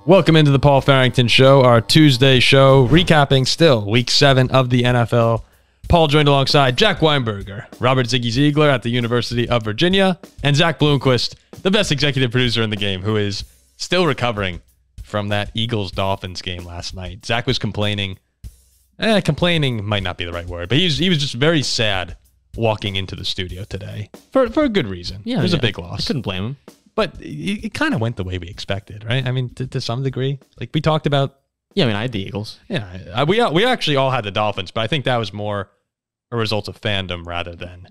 Welcome into the Paul Farrington Show, our Tuesday show, recapping still Week 7 of the NFL. Paul joined alongside Jack Weinberger, Robert Ziggy Ziegler at the University of Virginia, and Zach Bloomquist, the best executive producer in the game, who is still recovering from that Eagles-Dolphins game last night. Zach was complaining. Complaining might not be the right word, but he was just very sad walking into the studio today for a good reason. Yeah, it was a big loss. I couldn't blame him. But it kind of went the way we expected, right? I mean, to some degree. Like we talked about. Yeah, I mean, I had the Eagles. Yeah, we actually all had the Dolphins, but I think that was more a result of fandom rather than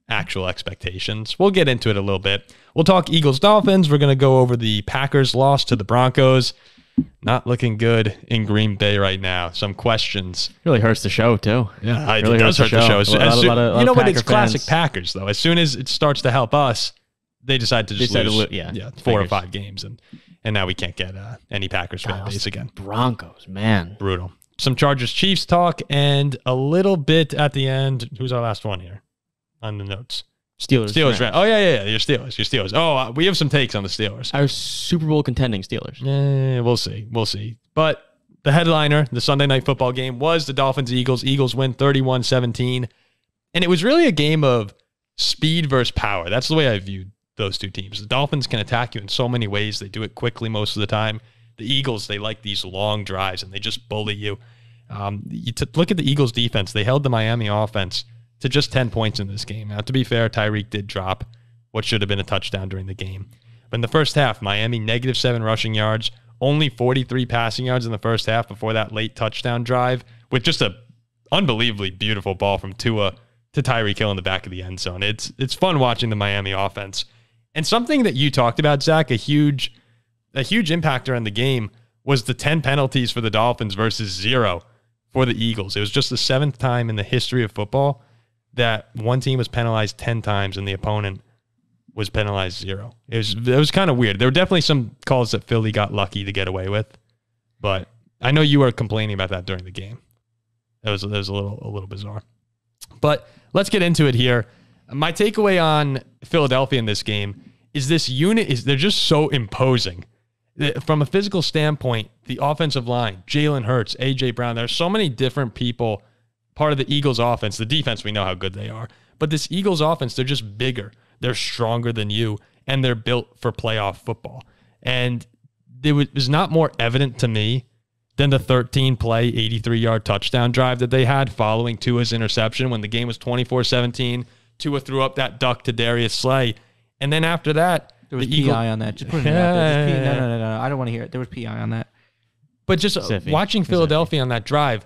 actual expectations. We'll get into it a little bit. We'll talk Eagles-Dolphins. We're going to go over the Packers' loss to the Broncos. Not looking good in Green Bay right now. Some questions. Really hurts the show, too. Yeah, it really does hurt the show. You know what? It's classic Packers, though. As soon as it starts to help us, they decide to just lose 4 or 5 games, and now we can't get any Packers fan base again. Broncos, man. Brutal. Some Chargers-Chiefs talk, and a little bit at the end. Who's our last one here on the notes? Steelers. Right? Oh, yeah. Your Steelers. Oh, we have some takes on the Steelers. Our Super Bowl contending Steelers. We'll see. But the headliner, the Sunday Night Football game, was the Dolphins-Eagles. Eagles win 31-17, and it was really a game of speed versus power. That's the way I viewed those two teams. The Dolphins can attack you in so many ways. They do it quickly most of the time. The Eagles, they like these long drives, and they just bully you. Look at the Eagles defense. They held the Miami offense to just 10 points in this game. Now, to be fair, Tyreek did drop what should have been a touchdown during the game. But in the first half, Miami -7 rushing yards, only 43 passing yards in the first half before that late touchdown drive with just a unbelievably beautiful ball from Tua to Tyreek Hill in the back of the end zone. It's fun watching the Miami offense. And something that you talked about, Zach, a huge impactor in the game was the 10 penalties for the Dolphins versus 0 for the Eagles. It was just the 7th time in the history of football that one team was penalized 10 times and the opponent was penalized 0. It was kind of weird. There were definitely some calls that Philly got lucky to get away with, but I know you were complaining about that during the game. It was a little bizarre. But let's get into it here. My takeaway on Philadelphia in this game is this unit they're just so imposing. From a physical standpoint, the offensive line, Jalen Hurts, A.J. Brown, there's so many different people part of the Eagles offense. The defense, we know how good they are. But this Eagles offense, they're just bigger. They're stronger than you, and they're built for playoff football. And it was not more evident to me than the 13-play, 83-yard touchdown drive that they had following Tua's interception when the game was 24-17. Tua threw up that duck to Darius Slay. And then after that, there was PI on that. Just put it out there. No. I don't want to hear it. There was PI on that. But just watching Philadelphia on that drive,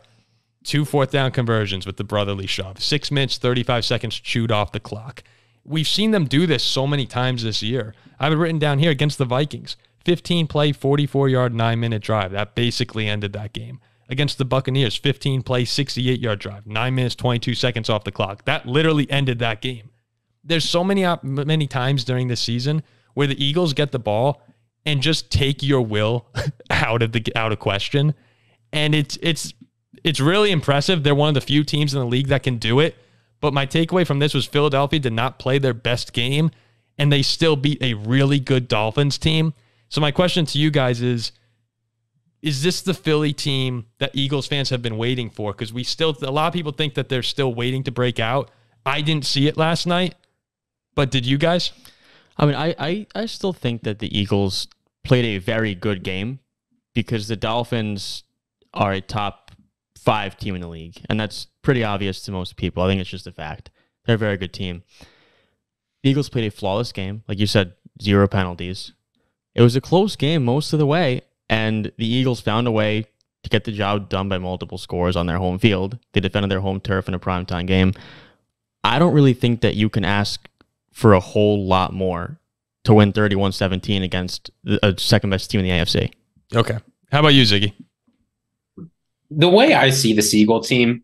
2 fourth-down conversions with the brotherly shove, 6 minutes, 35 seconds chewed off the clock. We've seen them do this so many times this year. I have it written down here against the Vikings. 15-play, 44-yard, 9-minute drive. That basically ended that game. Against the Buccaneers, 15-play, 68-yard drive, 9 minutes, 22 seconds off the clock. That literally ended that game. There's so many times during this season where the Eagles get the ball and just take your will out of question, and it's really impressive. They're one of the few teams in the league that can do it. But my takeaway from this was Philadelphia did not play their best game, and they still beat a really good Dolphins team. So my question to you guys is this the Philly team that Eagles fans have been waiting for? Because a lot of people think that they're still waiting to break out. I didn't see it last night, but did you guys? I mean, I still think that the Eagles played a very good game because the Dolphins are a top 5 team in the league, and that's pretty obvious to most people. I think it's just a fact. They're a very good team. The Eagles played a flawless game. Like you said, 0 penalties. It was a close game most of the way, and the Eagles found a way to get the job done by multiple scores on their home field. They defended their home turf in a primetime game. I don't really think that you can ask for a whole lot more to win 31-17 against a second-best team in the AFC. Okay. How about you, Ziggy? The way I see the Eagle team,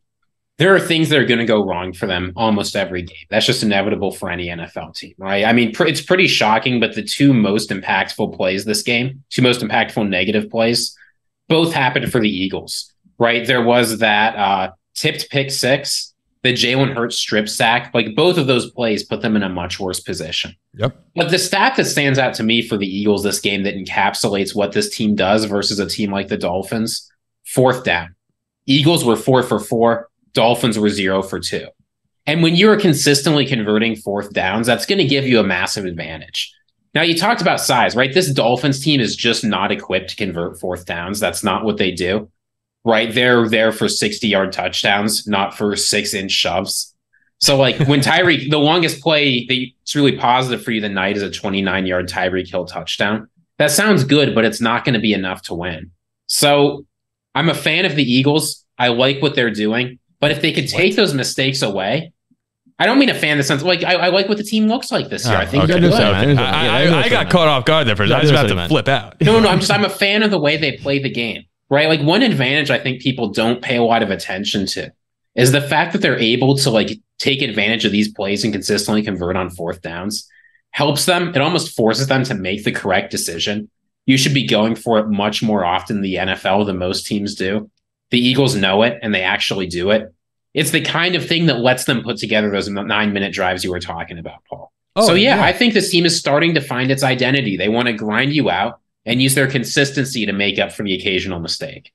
there are things that are going to go wrong for them almost every game. That's just inevitable for any NFL team, right? I mean, it's pretty shocking, but the 2 most impactful plays this game, 2 most impactful negative plays, both happened for the Eagles, right? There was that tipped pick 6 the Jalen Hurts strip sack, like both of those plays put them in a much worse position. Yep. But the stat that stands out to me for the Eagles this game that encapsulates what this team does versus a team like the Dolphins, 4th down. Eagles were 4 for 4. Dolphins were 0 for 2. And when you are consistently converting 4th downs, that's going to give you a massive advantage. Now, you talked about size, right? This Dolphins team is just not equipped to convert 4th downs. That's not what they do, right? They're there for 60-yard touchdowns, not for 6-inch shoves. So, like, when Tyreek, the longest play that's really positive for you tonight is a 29-yard Tyreek Hill touchdown. That sounds good, but it's not going to be enough to win. So, I'm a fan of the Eagles. I like what they're doing. But if they could take those mistakes away, I don't mean a fan in the sense like I like what the team looks like this year. I think okay. I got caught off guard there for a second. I was about to flip out. No, I'm a fan of the way they play the game, right? Like one advantage I think people don't pay a lot of attention to is the fact that they're able to like take advantage of these plays and consistently convert on 4th downs. Helps them. It almost forces them to make the correct decision. You should be going for it much more often in the NFL than most teams do. The Eagles know it and they actually do it. It's the kind of thing that lets them put together those 9-minute drives you were talking about, Paul. So, I think this team is starting to find its identity. They want to grind you out and use their consistency to make up for the occasional mistake.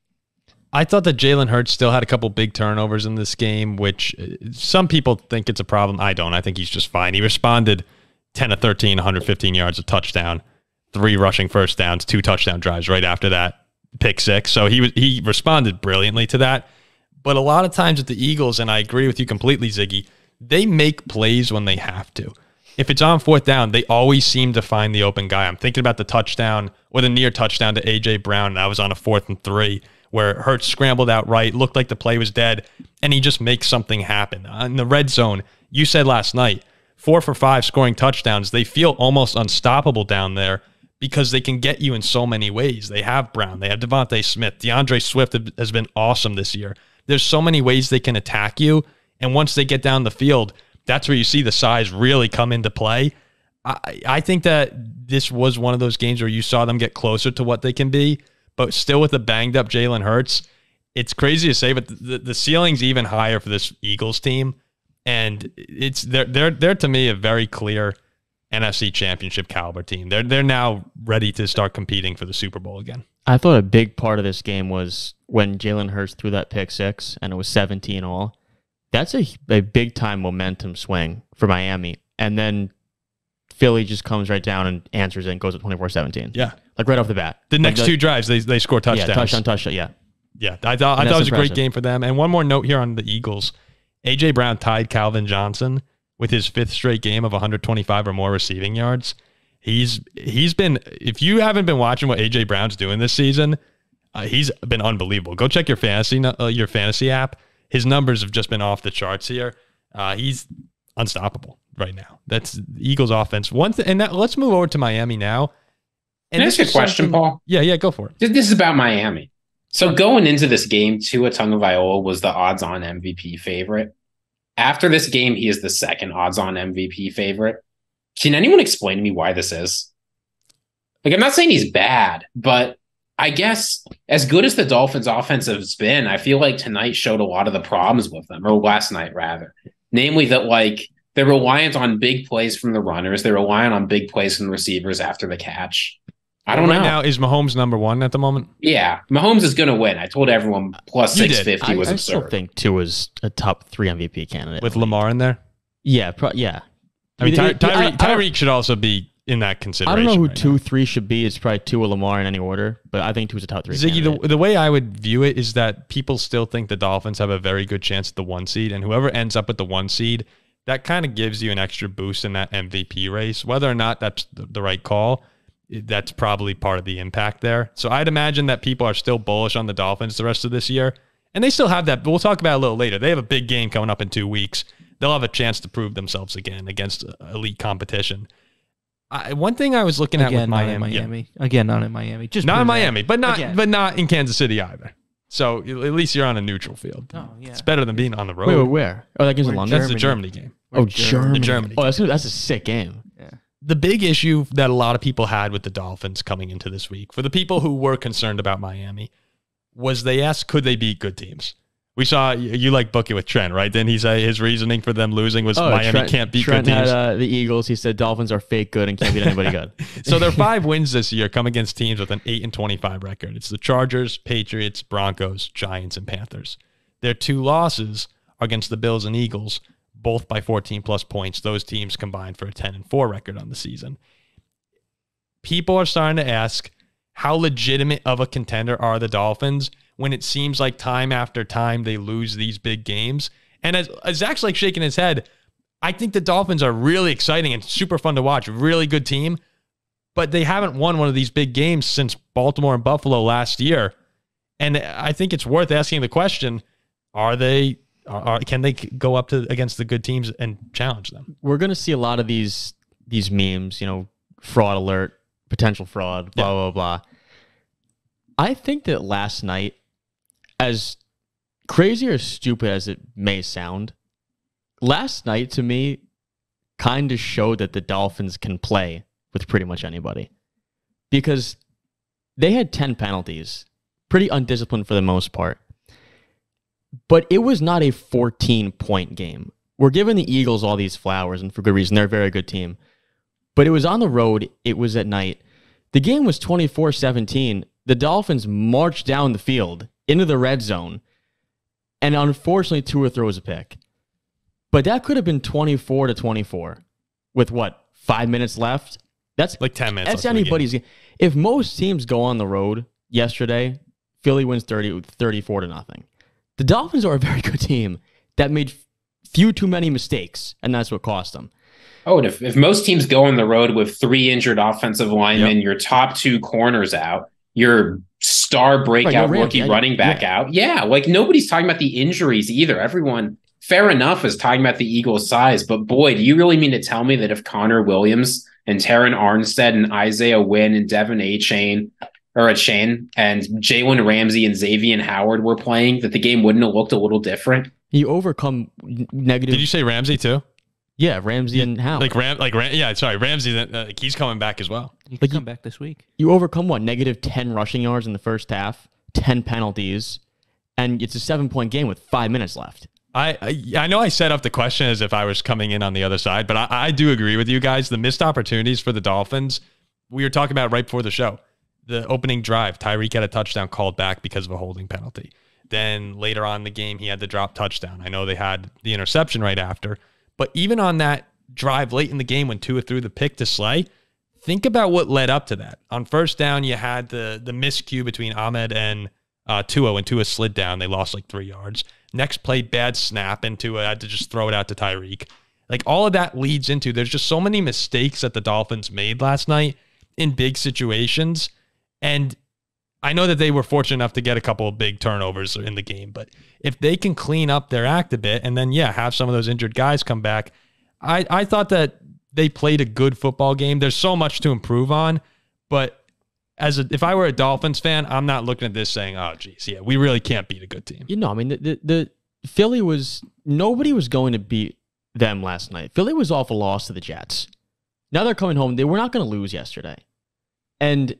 I thought that Jalen Hurts still had a couple big turnovers in this game, which some people think it's a problem. I don't. I think he's just fine. He responded 10 of 13, 115 yards, a touchdown, 3 rushing first downs, 2 touchdown drives right after that, pick 6. So he responded brilliantly to that. But a lot of times with the Eagles, and I agree with you completely, Ziggy, they make plays when they have to. If it's on 4th down, they always seem to find the open guy. I'm thinking about the touchdown or the near touchdown to A.J. Brown. That was on a 4th and 3 where Hurts scrambled out right, looked like the play was dead, and he just makes something happen. In the red zone, you said last night, 4 for 5 scoring touchdowns. They feel almost unstoppable down there because they can get you in so many ways. They have Brown. They have Devontae Smith. DeAndre Swift has been awesome this year. There's so many ways they can attack you. And once they get down the field, that's where you see the size really come into play. I think that this was one of those games where you saw them get closer to what they can be, but still with a banged up Jalen Hurts. It's crazy to say, but the ceiling's even higher for this Eagles team. And they're to me a very clear NFC Championship caliber team. They're now ready to start competing for the Super Bowl again. I thought a big part of this game was when Jalen Hurts threw that pick 6 and it was 17 all. That's a big time momentum swing for Miami. And then Philly just comes right down and answers it and goes at 24-17. Yeah. Like right off the bat. The next 2 drives, they score touchdowns. Yeah, touchdown, yeah. Yeah, I thought it was a great game for them. And one more note here on the Eagles. A.J. Brown tied Calvin Johnson with his 5th straight game of 125 or more receiving yards. He's been, if you haven't been watching what A.J. Brown's doing this season, he's been unbelievable. Go check your fantasy app. His numbers have just been off the charts here. He's unstoppable right now. That's the Eagles offense. Let's move over to Miami now. Can I ask you a question, Paul? Yeah, go for it. This is about Miami. So going into this game, Tua Tagovailoa was the odds-on MVP favorite. After this game, he is the 2nd odds-on MVP favorite. Can anyone explain to me why this is? Like, I'm not saying he's bad, but I guess as good as the Dolphins' offense has been, I feel like tonight showed a lot of the problems with them, or last night rather. Namely that, like, they're reliant on big plays from the runners. They're reliant on big plays from the receivers after the catch. I don't know. Right now, is Mahomes number 1 at the moment? Yeah, Mahomes is going to win. I told everyone plus 650 was absurd. I still think Tua's a top 3 MVP candidate. With Lamar in there? Yeah, yeah. I mean, Tyreek should also be in that consideration. I don't know who 2, 3 should be. It's probably Tua, Lamar in any order, but I think Tua's a top 3 Ziggy, candidate. the way I would view it is that people still think the Dolphins have a very good chance at the 1 seed, and whoever ends up with the 1 seed, that kind of gives you an extra boost in that MVP race. Whether or not that's the right call, that's probably part of the impact there. So I'd imagine that people are still bullish on the Dolphins the rest of this year, and they still have that, but we'll talk about it a little later. They have a big game coming up in 2 weeks. They'll have a chance to prove themselves again against elite competition. One thing I was looking at with Miami. Yeah. Again, not in Miami. Just not in Miami, but not in Kansas City either. So at least you're on a neutral field. Oh, yeah. It's better than being on the road. Wait, where? Oh, that game's in London? That's the Germany game. Germany. Oh, that's a sick game. Yeah. The big issue that a lot of people had with the Dolphins coming into this week, for the people who were concerned about Miami, was they asked, could they beat good teams? We saw you like book it with Trent, right? Didn't he say his reasoning for them losing was Miami can't beat Trent good teams? Had, the Eagles. He said Dolphins are fake good and can't beat anybody good. So their 5 wins this year come against teams with an 8-25 record. It's the Chargers, Patriots, Broncos, Giants, and Panthers. Their 2 losses are against the Bills and Eagles, both by 14-plus points. Those teams combined for a 10-4 record on the season. People are starting to ask, how legitimate of a contender are the Dolphins when it seems like time after time they lose these big games? And as Zach's like shaking his head, I think the Dolphins are really exciting and super fun to watch. Really good team, but they haven't won one of these big games since Baltimore and Buffalo last year. And I think it's worth asking the question, can they go up against the good teams and challenge them? We're going to see a lot of these memes, fraud alert, potential fraud, blah, blah, blah. I think that last night, as crazy or stupid as it may sound, last night to me kind of showed that the Dolphins can play with pretty much anybody. Because they had 10 penalties, pretty undisciplined for the most part. But it was not a 14-point game. We're giving the Eagles all these flowers, and for good reason. They're a very good team. But it was on the road. It was at night. The game was 24-17. The Dolphins marched down the field into the red zone, and unfortunately, Tua throws a pick. But that could have been 24-24 with 5 minutes left? That's like 10 minutes. That's anybody's game. If most teams go on the road yesterday, Philly wins 34-0. The Dolphins are a very good team that made few too many mistakes, and that's what cost them. Oh, and if most teams go on the road with 3 injured offensive linemen, your top 2 corners out, your star breakout rookie running back out. Yeah, nobody's talking about the injuries either. Everyone, fair enough, is talking about the Eagles' size. But boy, do you really mean to tell me that if Connor Williams and Taron Armstead and Isaiah Wynn and Devin Achane and Jalen Ramsey and Xavier Howard were playing, that the game wouldn't have looked a little different? You overcome negative. Did you say Ramsey too? Yeah, Ramsey and Howard. Ramsey. He's coming back as well. He can come back this week. You overcome negative 10 rushing yards in the first half, 10 penalties, and it's a 7-point game with 5 minutes left. I know I set up the question as if I was coming in on the other side, but I do agree with you guys. The missed opportunities for the Dolphins, we were talking about right before the show. The opening drive, Tyreek had a touchdown called back because of a holding penalty. Then later on in the game, he had the drop touchdown. I know they had the interception right after. But even on that drive late in the game when Tua threw the pick to Slay, think about what led up to that. On first down, you had the miscue between Ahmed and Tua. When Tua slid down, they lost 3 yards. Next play, bad snap, and Tua had to just throw it out to Tyreek. All of that leads into, there's just so many mistakes that the Dolphins made last night in big situations. And I know that they were fortunate enough to get a couple of big turnovers in the game, but if they can clean up their act a bit and then, have some of those injured guys come back, I thought that they played a good football game. There's so much to improve on, but if I were a Dolphins fan, I'm not looking at this saying, oh, geez, we really can't beat a good team. The Philly nobody was going to beat them last night. Philly was off a loss to the Jets. Now they're coming home. They were not going to lose yesterday. And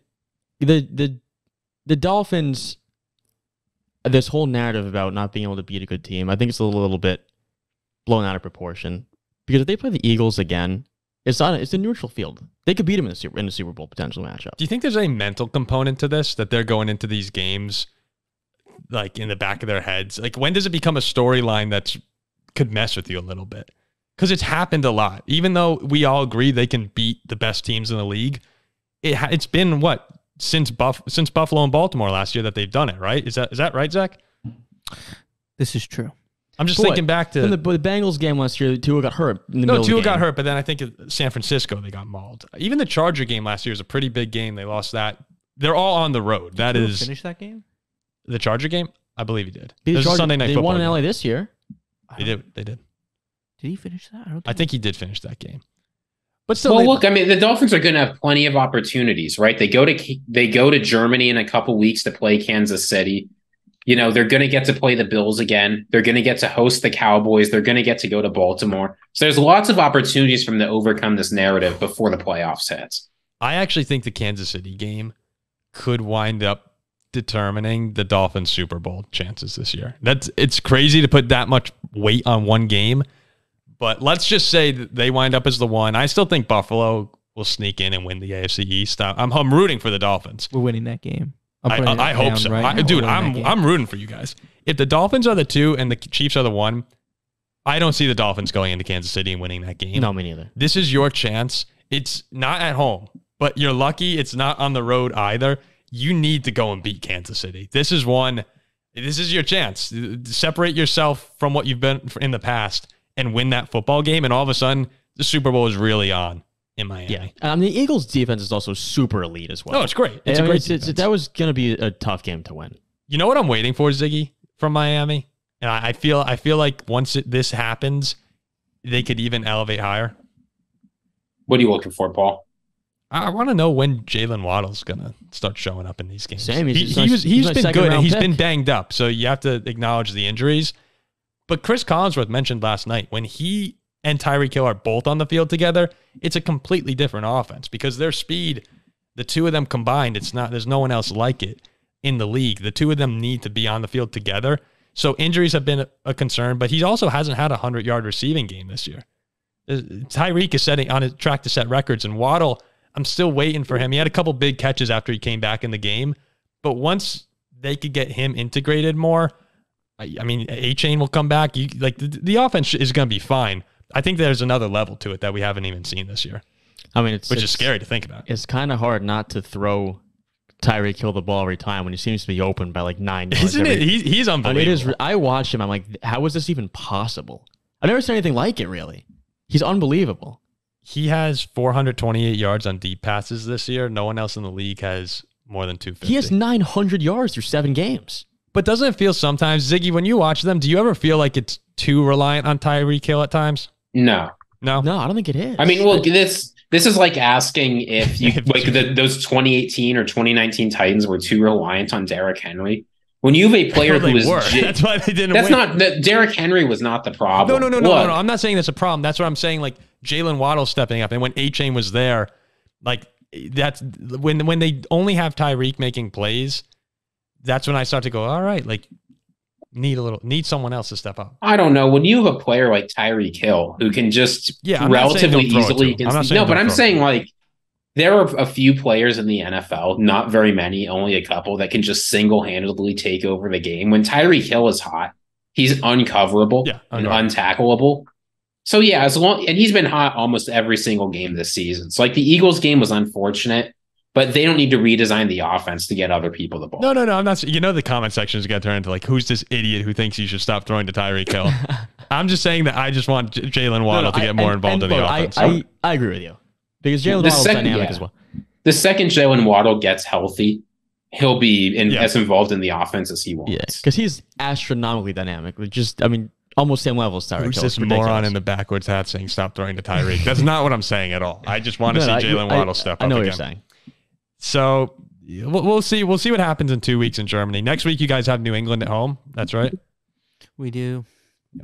the Dolphins, this whole narrative about not being able to beat a good team, I think it's a little bit blown out of proportion. Because if they play the Eagles again, it's a neutral field. They could beat them in the Super Bowl potential matchup. Do you think there's any mental component to this, that they're going into these games in the back of their heads? When does it become a storyline that could mess with you a little bit? Because it's happened a lot. Even though we all agree they can beat the best teams in the league, it's been since Buffalo and Baltimore last year that they've done it, right? Is that right, Zach? This is true. I'm just thinking back to the Bengals game last year. Tua got hurt. Tua got hurt, but then I think at San Francisco they got mauled. Even the Charger game last year was a pretty big game. They lost that. They're all on the road. Did Tua finish that game? The Charger game, I believe he did. It was a Sunday night football. They won in LA game. This year. They did. Did he finish that? I think he did finish that game. But still, look, the Dolphins are going to have plenty of opportunities, right? They go to Germany in a couple weeks to play Kansas City. They're going to get to play the Bills again. They're going to get to host the Cowboys. They're going to get to go to Baltimore. So there's lots of opportunities for them to overcome this narrative before the playoffs hits. I actually think the Kansas City game could wind up determining the Dolphins' Super Bowl chances this year. It's crazy to put that much weight on one game, but let's just say that they wind up as the one. I still think Buffalo will sneak in and win the AFC East. I'm rooting for the Dolphins. We're winning that game. I hope so. Dude, I'm rooting for you guys. If the Dolphins are the 2 and the Chiefs are the 1, I don't see the Dolphins going into Kansas City and winning that game. No, me neither. This is your chance. It's not at home, but you're lucky it's not on the road either. You need to go and beat Kansas City. This is your chance. Separate yourself from what you've been in the past and win that football game, and all of a sudden, the Super Bowl is really on in Miami. Yeah. The Eagles' defense is also super elite as well. No, it's great. It's a great defense. That was going to be a tough game to win. You know what I'm waiting for, Ziggy, from Miami? And I feel like once this happens, they could even elevate higher. What are you looking for, Paul? I want to know when Jalen Waddle's going to start showing up in these games. Same. He's been good, and he's been banged up, so you have to acknowledge the injuries. But Chris Collinsworth mentioned last night, when he and Tyreek Hill are both on the field together, it's a completely different offense because their speed, the two of them combined, there's no one else like it in the league. The two of them need to be on the field together. So injuries have been a concern, but he also hasn't had a 100-yard receiving game this year. Tyreek is on a track to set records, and Waddle, I'm still waiting for him. He had a couple big catches after he came back in the game, but once they could get him integrated more, I mean, A-Chain will come back. The offense is going to be fine. I think there's another level to it that we haven't even seen this year. I mean, which is scary to think about. It's kind of hard not to throw Tyreek Hill the ball every time when he seems to be open by like 9 yards. Isn't it? He's unbelievable. I watched him. I'm like, how is this even possible? I've never seen anything like it, really. He's unbelievable. He has 428 yards on deep passes this year. No one else in the league has more than 250. He has 900 yards through 7 games. But doesn't it feel sometimes, Ziggy, when you watch them, do you ever feel like it's too reliant on Tyreek Hill at times? No, I don't think it is. I mean, well, this is like asking if you those 2018 or 2019 Titans were too reliant on Derrick Henry. When you have a player who was that's why they didn't. That's win. Not Derrick Henry was not the problem. No. I'm not saying that's a problem. That's what I'm saying. Like Jalen Waddle stepping up, and when A-Chain was there, like that's when they only have Tyreek making plays. That's when I start to go, all right, like need someone else to step up. I don't know. When you have a player like Tyreek Hill who can just relatively easily I'm saying like there are a few players in the NFL, not very many, only a couple, that can just single-handedly take over the game. When Tyreek Hill is hot, he's uncoverable and untackleable. So yeah, and he's been hot almost every single game this season. So like the Eagles game was unfortunate. But they don't need to redesign the offense to get other people the ball. No. I'm not. You know, the comment section is going to turn into like, who's this idiot who thinks you should stop throwing to Tyreek Hill? I'm just saying that I just want Jalen Waddle to get more involved in the offense. I agree with you because Jalen Waddle's dynamic as well. The second Jalen Waddle gets healthy, he'll be as involved in the offense as he wants. Yeah, because he's astronomically dynamic. Almost same level as Tyreek Hill. Who's this moron in the backwards hat saying stop throwing to Tyreek? That's not what I'm saying at all. I just want to see Jalen Waddle step up. I know what you're saying. So we'll see. We'll see what happens in 2 weeks in Germany. Next week, you guys have New England at home. That's right. We do.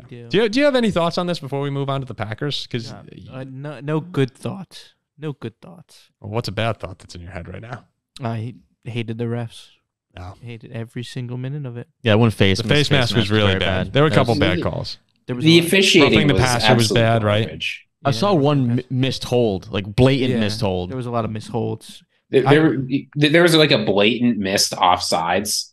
Yeah. Do you have any thoughts on this before we move on to the Packers? Because no good thoughts. No good thoughts. Well, what's a bad thought that's in your head right now? I hated the refs. No. I hated every single minute of it. Yeah, the face mask was really bad. There were a couple bad calls. The officiating the passer was bad, garbage. right? I saw one missed hold, like blatant missed hold. There was a lot of missed holds. There was like a blatant missed offsides.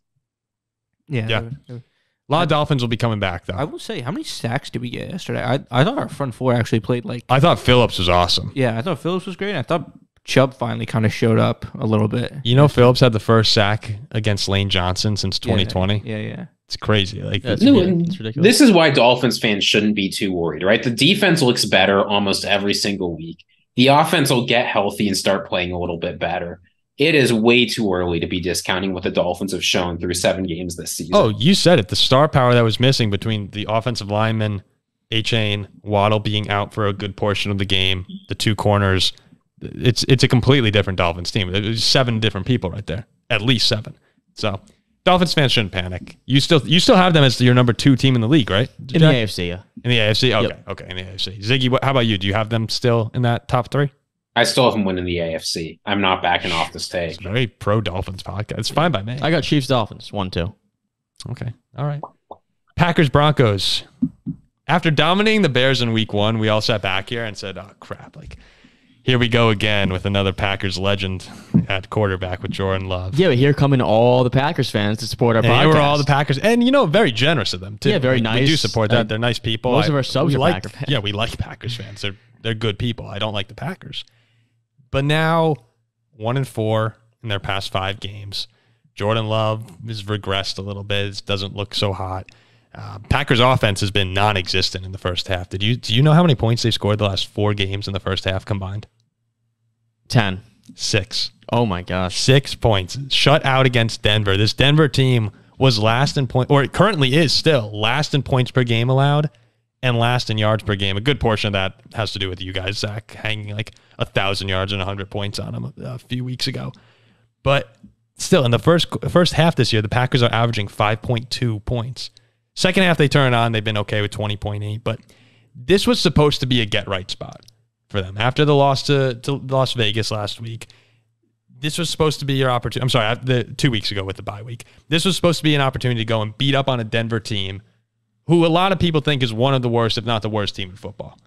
Yeah. A lot of Dolphins will be coming back, though. I will say, how many sacks did we get yesterday? I thought our front four actually played like... I thought Phillips was awesome. Yeah, I thought Phillips was great. I thought Chubb finally kind of showed up a little bit. You know, Phillips had the first sack against Lane Johnson since 2020. Yeah. It's crazy. It's ridiculous. This is why Dolphins fans shouldn't be too worried, right? The defense looks better almost every single week. The offense will get healthy and start playing a little bit better. It is way too early to be discounting what the Dolphins have shown through 7 games this season. Oh, you said it. The star power that was missing between the offensive lineman, A-Chain, Waddle being out for a good portion of the game, the 2 corners. It's a completely different Dolphins team. There's 7 different people right there, at least 7. So Dolphins fans shouldn't panic. You still have them as your number 2 team in the league, right? In the AFC, yeah. In the AFC? Okay, yep. Okay, in the AFC. Ziggy, how about you? Do you have them still in that top 3? I still have them winning the AFC. I'm not backing off this take. It's a very pro Dolphins podcast. It's fine by me. I got Chiefs Dolphins 1-2. Okay. All right. Packers Broncos. After dominating the Bears in week 1, we all sat back here and said, oh, crap. Like, here we go again with another Packers legend at quarterback with Jordan Love. Yeah, but here coming all the Packers fans to support our podcast. They were all the Packers. And, very generous of them, too. Yeah, very nice. We do support that. They're nice people. Most of our subs are Packer fans. Yeah, we like Packers fans. They're good people. I don't like the Packers. But now, 1-4 in their past 5 games. Jordan Love has regressed a little bit. It doesn't look so hot. Packers offense has been non-existent in the first half. Do you know how many points they scored the last 4 games in the first half combined? 10. 6. Oh my gosh. 6 points. Shut out against Denver. This Denver team was last in point, or it currently is still last in points per game allowed and last in yards per game. A good portion of that has to do with you guys, Zach, hanging like 1,000 yards and 100 points on them a few weeks ago. But still, in the first half this year, the Packers are averaging 5.2 points. Second half, they turn it on. They've been okay with 20.8. But this was supposed to be a get-right spot for them. After the loss to Las Vegas last week, this was supposed to be your opportunity. I'm sorry, 2 weeks ago with the bye week. This was supposed to be an opportunity to go and beat up on a Denver team who a lot of people think is one of the worst, if not the worst team in football.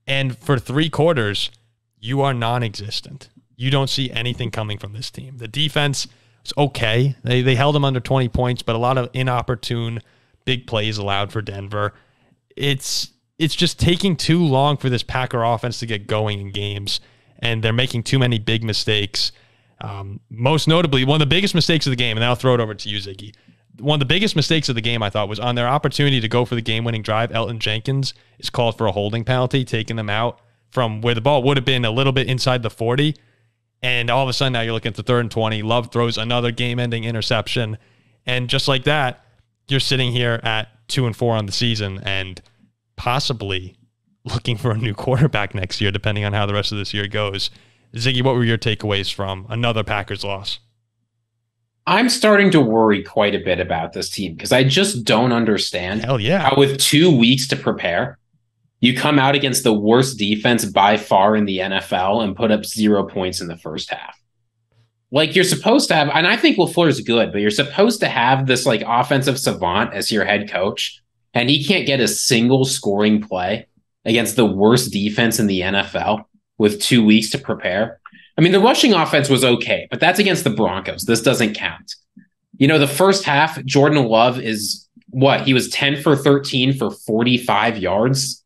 And for 3 quarters, you are non-existent. You don't see anything coming from this team. The defense is okay. They held them under 20 points, but a lot of inopportune big plays allowed for Denver. It's just taking too long for this Packer offense to get going in games, and they're making too many big mistakes. Most notably, one of the biggest mistakes of the game, and then I'll throw it over to you, Ziggy. One of the biggest mistakes of the game, I thought, was on their opportunity to go for the game-winning drive. Elton Jenkins is called for a holding penalty, taking them out from where the ball would have been a little bit inside the 40. And all of a sudden, now you're looking at the 3rd and 20. Love throws another game-ending interception. And just like that, you're sitting here at 2-4 on the season and possibly looking for a new quarterback next year, depending on how the rest of this year goes. Ziggy, what were your takeaways from another Packers loss? I'm starting to worry quite a bit about this team because I just don't understand how with 2 weeks to prepare, you come out against the worst defense by far in the NFL and put up 0 points in the first half. Like, you're supposed to have, and I think LaFleur's good, but you're supposed to have this like offensive savant as your head coach, and he can't get a single scoring play against the worst defense in the NFL with 2 weeks to prepare. I mean, the rushing offense was okay, but that's against the Broncos. This doesn't count. The first half, Jordan Love is what? He was 10 for 13 for 47 yards,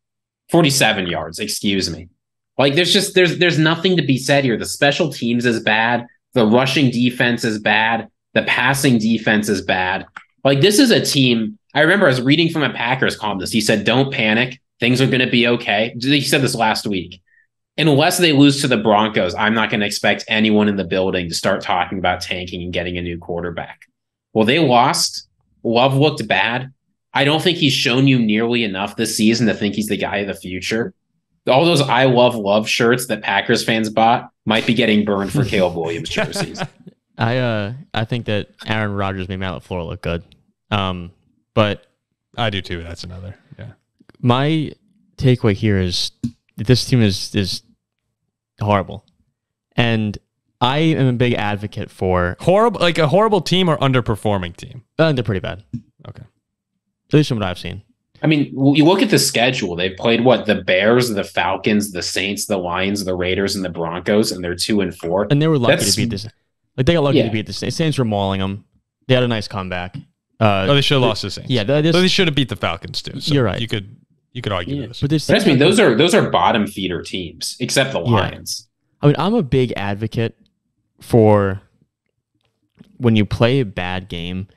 excuse me. Like, there's nothing to be said here. The special teams is bad. The rushing defense is bad. The passing defense is bad. Like, this is a team. I remember I was reading from a Packers columnist. He said, don't panic. Things are going to be okay. He said this last week. Unless they lose to the Broncos, I'm not going to expect anyone in the building to start talking about tanking and getting a new quarterback. Well, they lost. Love looked bad. I don't think he's shown you nearly enough this season to think he's the guy of the future. All those I love Love shirts that Packers fans bought might be getting burned for Caleb Williams jerseys. I think that Aaron Rodgers made Matt LaFleur look good. But I do too. That's another. Yeah. My takeaway here is this team is horrible. And I am a big advocate for horrible, like a horrible team or underperforming team. They're pretty bad. Okay. At least from what I've seen. I mean, you look at the schedule. They've played what? The Bears, the Falcons, the Saints, the Lions, the Raiders, and the Broncos, and they're 2-4. And they were lucky to beat this. Like, they got lucky to beat the Saints. Saints were mauling them. They had a nice comeback. They should have lost the Saints. Yeah, so they should have beat the Falcons too. So you're right. You could argue this. But I mean, those are bottom feeder teams, except the Lions. I mean, I'm a big advocate for when you play a bad game.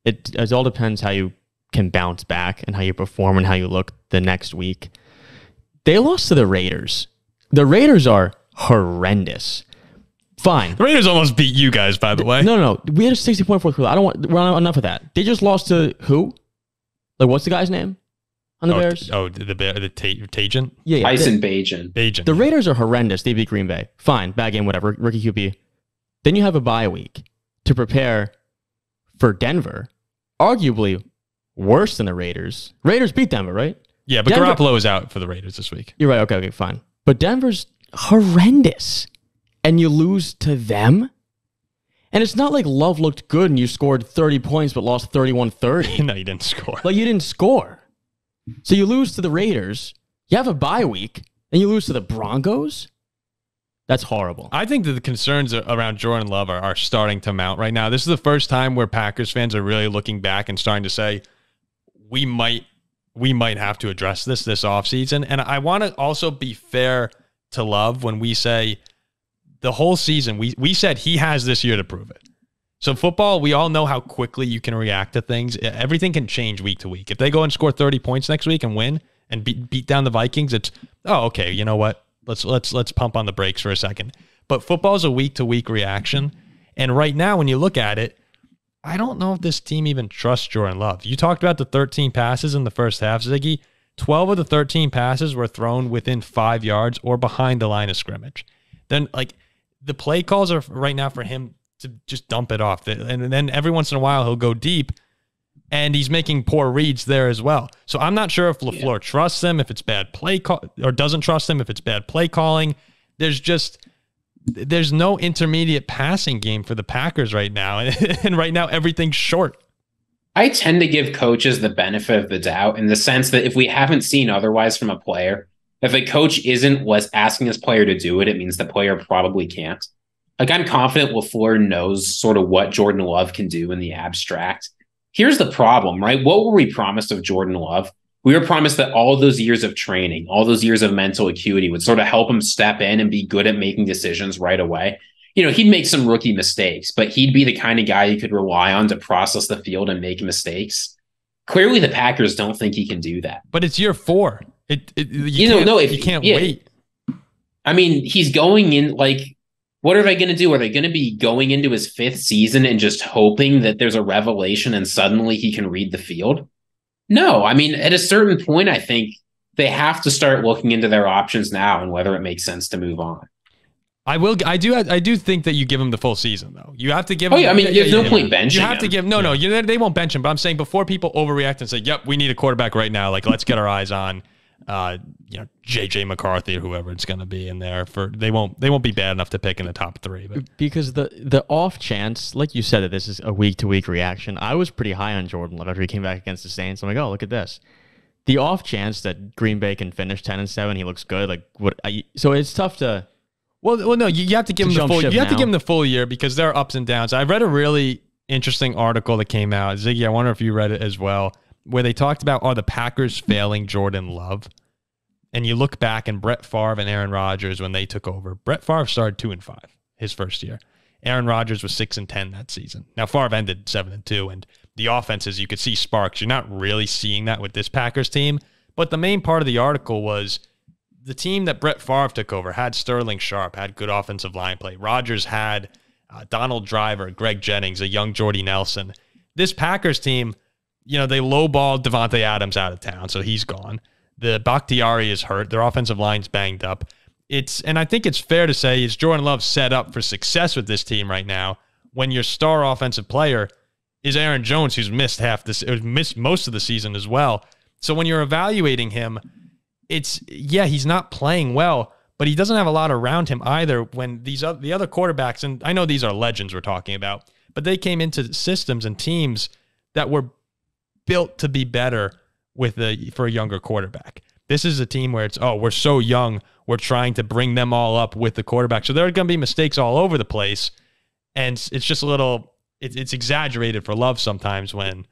It all depends how you can bounce back and how you perform and how you look the next week. They lost to the Raiders. The Raiders are horrendous. Fine. The Raiders almost beat you guys, by the way. No. We had a 60-point fourth quarter. We're not enough of that. They just lost to who? Like, what's the guy's name on the Bears? The Tajin? Yeah. Tyson Bagent. The Raiders are horrendous. They beat Green Bay. Fine. Bad game, whatever. Rookie QB. Then you have a bye week to prepare for Denver. Arguably worse than the Raiders. Raiders beat Denver, right? Yeah, but Garoppolo is out for the Raiders this week. You're right. Okay, fine. But Denver's horrendous. And you lose to them? And it's not like Love looked good and you scored 30 points but lost 31-30. No, you didn't score. Like, you didn't score. So you lose to the Raiders. You have a bye week. And you lose to the Broncos? That's horrible. I think that the concerns around Jordan Love are starting to mount right now. This is the first time where Packers fans are really looking back and starting to say, we might have to address this offseason. And I want to also be fair to Love when we say the whole season, we said he has this year to prove it. So football, we all know how quickly you can react to things. Everything can change week to week. If they go and score 30 points next week and win and beat down the Vikings, it's, oh, okay, you know what? Let's pump on the brakes for a second. But football is a week-to-week reaction. And right now, when you look at it, I don't know if this team even trusts Jordan Love. You talked about the 13 passes in the first half, Ziggy. 12 of the 13 passes were thrown within 5 yards or behind the line of scrimmage. Then, like, the play calls are right now for him to just dump it off. And then every once in a while, he'll go deep. And he's making poor reads there as well. So I'm not sure if LaFleur trusts him, if it's bad play call, or doesn't trust him, if it's bad play calling. There's no intermediate passing game for the Packers right now. And right now, everything's short. I tend to give coaches the benefit of the doubt in the sense that if we haven't seen otherwise from a player, if a coach isn't asking his player to do it, it means the player probably can't. Like, I'm confident LaFleur knows sort of what Jordan Love can do in the abstract. Here's the problem, right? What were we promised of Jordan Love? We were promised that all those years of training, all those years of mental acuity would sort of help him step in and be good at making decisions right away. You know, he'd make some rookie mistakes, but he'd be the kind of guy you could rely on to process the field and make mistakes. Clearly, the Packers don't think he can do that. But it's year 4. You can't wait. I mean, he's going in like, what are they going to do? Are they going to be going into his 5th season and just hoping that there's a revelation and suddenly he can read the field? No, I mean, at a certain point, I think they have to start looking into their options now and whether it makes sense to move on. I do think that you give him the full season, though. You have to give him. Oh, yeah, I mean, there's no point benching You have to give. No, they won't bench him. But I'm saying before people overreact and say, "Yep, we need a quarterback right now." Like, let's get our eyes on, JJ McCarthy or whoever it's going to be in there. They won't be bad enough to pick in the top 3. But. Because the off chance, like you said, that this is a week to week reaction. I was pretty high on Jordan Love after he came back against the Saints. I'm like, oh, look at this. The off chance that Green Bay can finish 10-7, he looks good. Like what? So it's tough to. Well, no, you have to give him the full. You have to give him the full year because there are ups and downs. I read a really interesting article that came out, Ziggy. I wonder if you read it as well, where they talked about are the Packers failing Jordan Love, and you look back and Brett Favre and Aaron Rodgers when they took over. Brett Favre started 2-5 his first year. Aaron Rodgers was 6-10 that season. Now Favre ended 7-2, and the offenses you could see sparks. You're not really seeing that with this Packers team, but the main part of the article was. The team that Brett Favre took over had Sterling Sharp, had good offensive line play. Rodgers had Donald Driver, Greg Jennings, a young Jordy Nelson. This Packers team, they lowballed Devontae Adams out of town, so he's gone. The Bakhtiari is hurt. Their offensive line's banged up. And I think it's fair to say, is Jordan Love set up for success with this team right now when your star offensive player is Aaron Jones, who's missed most of the season as well. So when you're evaluating him, he's not playing well, but he doesn't have a lot around him either when the other quarterbacks, and I know these are legends we're talking about, but they came into systems and teams that were built to be better for a younger quarterback. This is a team where we're so young, we're trying to bring them all up with the quarterback. So there are going to be mistakes all over the place, and it's just it's exaggerated for Love sometimes when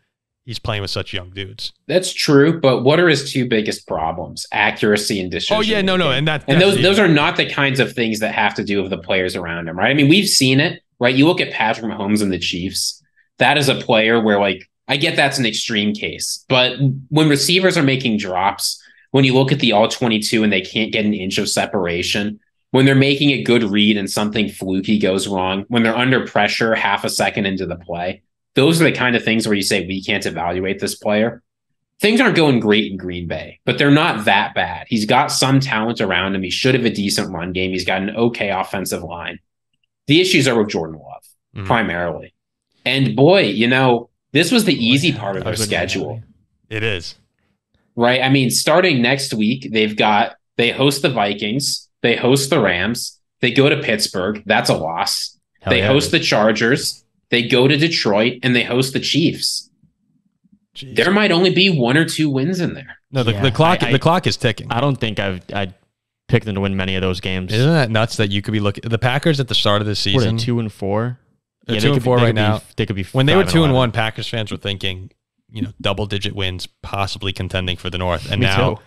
he's playing with such young dudes. That's true, but what are his 2 biggest problems? Accuracy and decision. Oh yeah, no, and those are not the kinds of things that have to do with the players around him, right? I mean, we've seen it, right? You look at Patrick Mahomes and the Chiefs. That is a player where, like, I get that's an extreme case, but when receivers are making drops, when you look at the all-22 and they can't get an inch of separation, when they're making a good read and something fluky goes wrong, when they're under pressure half a second into the play. Those are the kind of things where you say, we can't evaluate this player. Things aren't going great in Green Bay, but they're not that bad. He's got some talent around him. He should have a decent run game. He's got an okay offensive line. The issues are with Jordan Love, primarily. And boy, this was the easy part of their schedule. It is. Right? I mean, starting next week, they host the Vikings. They host the Rams. They go to Pittsburgh. That's a loss. They host the Chargers. They go to Detroit, and they host the Chiefs. Jeez. There might only be 1 or 2 wins in there. No, the clock is ticking. I don't think I'd pick them to win many of those games. Isn't that nuts that you could be looking the Packers at the start of the season? What, 2-4? They're 2-4 right now. They could be when they were 2-1. Packers fans were thinking, double-digit wins, possibly contending for the North, and now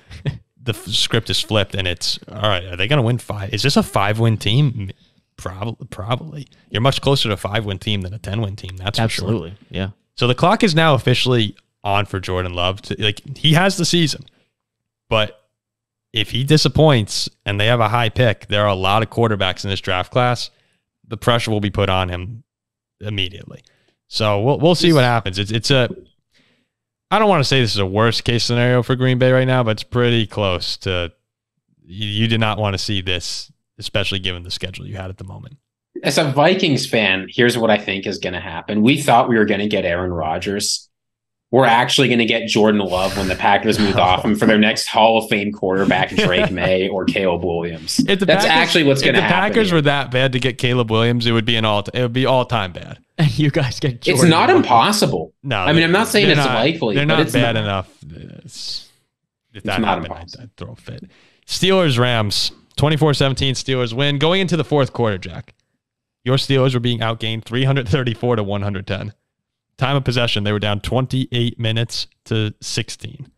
the script is flipped, and it's all right. Are they going to win 5? Is this a 5-win team? Probably. You're much closer to a 5-win team than a 10-win team. That's absolutely for sure. Yeah. So the clock is now officially on for Jordan Love. He has the season, but if he disappoints and they have a high pick, there are a lot of quarterbacks in this draft class. The pressure will be put on him immediately. So we'll see what happens. It's a. I don't want to say this is a worst case scenario for Green Bay right now, but it's pretty close to. You did not want to see this, especially given the schedule you had at the moment. As a Vikings fan, here's what I think is going to happen. We thought we were going to get Aaron Rodgers. We're actually going to get Jordan Love when the Packers move off him for their next Hall of Fame quarterback, Drake May or Caleb Williams. That's actually what's going to happen. If the Packers were that bad to get Caleb Williams, it would be all-time bad. And you guys get Jordan It's not Love. Impossible. No, I mean, I'm not saying it's likely. They're but not it's bad not. enough. If that not happened, impossible. I'd throw a fit. Steelers-Rams, 24-17 Steelers win. Going into the fourth quarter, Jack, your Steelers were being outgained 334 to 110. Time of possession, they were down 28 minutes to 16.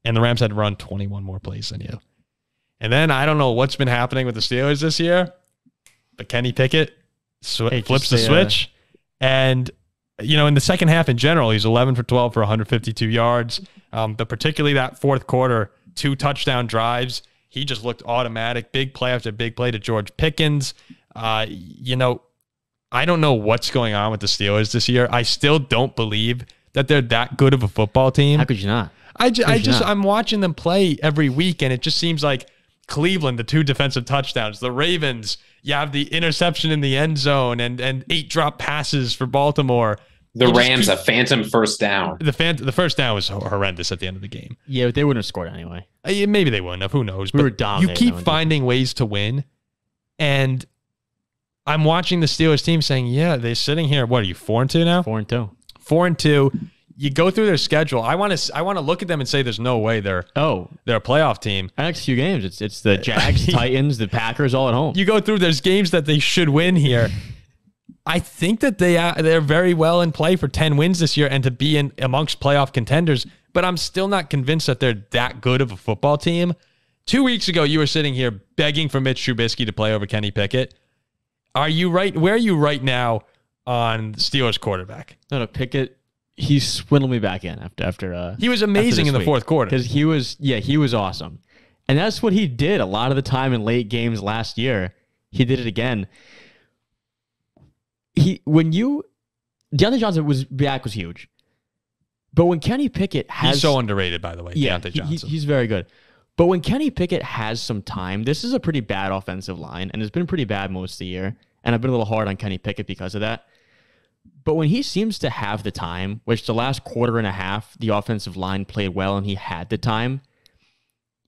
And the Rams had run 21 more plays than you. And then I don't know what's been happening with the Steelers this year, but Kenny Pickett flips the switch. And, in the second half in general, he's 11 for 12 for 152 yards. But particularly that fourth quarter, 2 touchdown drives. He just looked automatic. Big play after big play to George Pickens. I don't know what's going on with the Steelers this year. I still don't believe that they're that good of a football team. How could you not? I'm watching them play every week, and it just seems like Cleveland, the 2 defensive touchdowns. The Ravens, you have the interception in the end zone and 8 drop passes for Baltimore. The Rams, a phantom first down. The first down was horrendous at the end of the game. Yeah, but they wouldn't have scored anyway. Maybe they wouldn't have. Who knows? We were But dominating. you keep finding ways to win, and I'm watching the Steelers team saying, yeah, they're sitting here. What are you, 4-2 now? 4-2. 4-2. You go through their schedule. I want to look at them and say there's no way they're a playoff team. Our next few games, it's the Jags, Titans, the Packers, all at home. You go through, there's games that they should win here. I think that they're very well in play for 10 wins this year and to be in amongst playoff contenders, but I'm still not convinced that they're that good of a football team. 2 weeks ago, you were sitting here begging for Mitch Trubisky to play over Kenny Pickett. Are you right? Where are you right now on Steelers quarterback? No, Pickett, he swindled me back in after he was amazing in the fourth quarter. Because he was awesome. And that's what he did a lot of the time in late games last year. He did it again. Deontay Johnson was huge. But when Kenny Pickett has... He's so underrated, by the way, Deontay Johnson. He's very good. But when Kenny Pickett has some time, this is a pretty bad offensive line, and it's been pretty bad most of the year. And I've been a little hard on Kenny Pickett because of that. But when he seems to have the time, which the last quarter and a half, the offensive line played well and he had the time,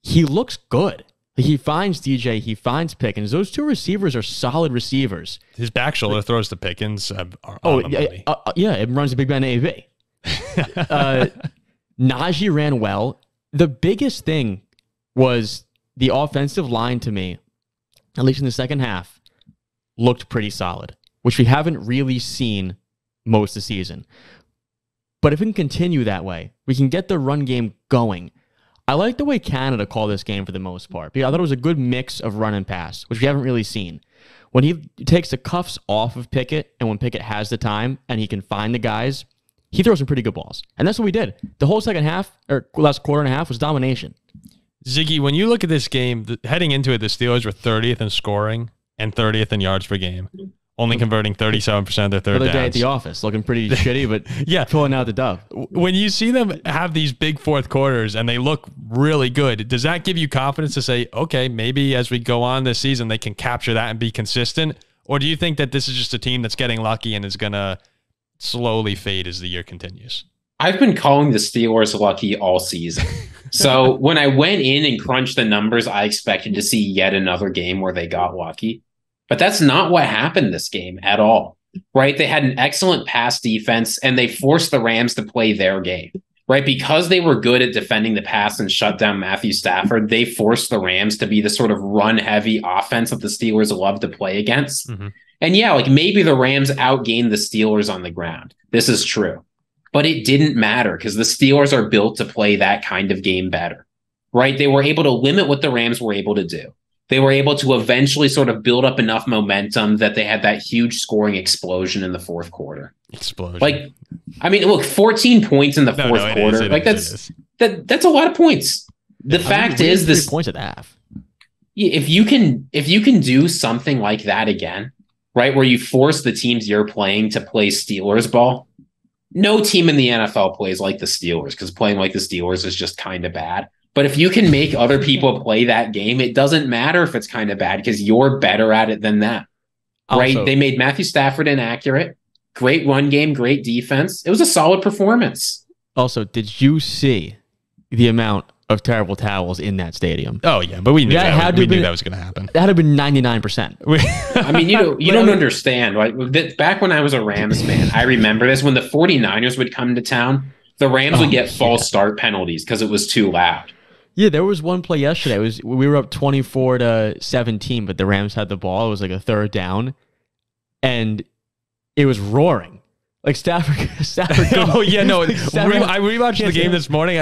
he looks good. He finds DJ, he finds Pickens. Those 2 receivers are solid receivers. His back shoulder throws to Pickens are on the money. It runs the Big Ben AV. Najee ran well. The biggest thing was the offensive line to me, at least in the second half, looked pretty solid, which we haven't really seen most of the season. But if we can continue that way, we can get the run game going. I like the way Canada called this game for the most part, because I thought it was a good mix of run and pass, which we haven't really seen. When he takes the cuffs off of Pickett, and when Pickett has the time and he can find the guys, he throws some pretty good balls. And that's what we did. The whole second half, or last quarter and a half, was domination. Ziggy, when you look at this game, heading into it, the Steelers were 30th in scoring and 30th in yards per game, only converting 37% of their third downs. Day at the office, looking pretty shitty, but yeah, pulling out the dub. When you see them have these big fourth quarters and they look really good, does that give you confidence to say, okay, maybe as we go on this season, they can capture that and be consistent? Or do you think that this is just a team that's getting lucky and is going to slowly fade as the year continues? I've been calling the Steelers lucky all season. So when I went in and crunched the numbers, I expected to see yet another game where they got lucky. But that's not what happened this game at all, right? They had an excellent pass defense, and they forced the Rams to play their game, right? Because they were good at defending the pass and shut down Matthew Stafford, they forced the Rams to be the sort of run-heavy offense that the Steelers love to play against. Mm-hmm. And yeah, like maybe the Rams outgained the Steelers on the ground. This is true. But it didn't matter because the Steelers are built to play that kind of game better, right? They were able to limit what the Rams were able to do. They were able to eventually sort of build up enough momentum that they had that huge scoring explosion in the fourth quarter. Explosion. Like, I mean, look, 14 points in the fourth quarter. That's a lot of points. The fact is, this 3 points at half. If you can do something like that again, right, where you force the teams you're playing to play Steelers ball, no team in the NFL plays like the Steelers because playing like the Steelers is just kind of bad. But if you can make other people play that game, it doesn't matter if it's kind of bad because you're better at it than them, right? Also, they made Matthew Stafford inaccurate. Great run game, great defense. It was a solid performance. Also, did you see the amount of terrible towels in that stadium? Oh, yeah, but we knew that was going to happen. That had been 99%. I mean, you don't understand. Like, back when I was a Rams fan, I remember this. When the 49ers would come to town, the Rams would get false start penalties because it was too loud. Yeah, there was one play yesterday. We were up 24-17, but the Rams had the ball. It was like a third down, and it was roaring. Like Stafford. Oh yeah, no. I rewatched the game this morning.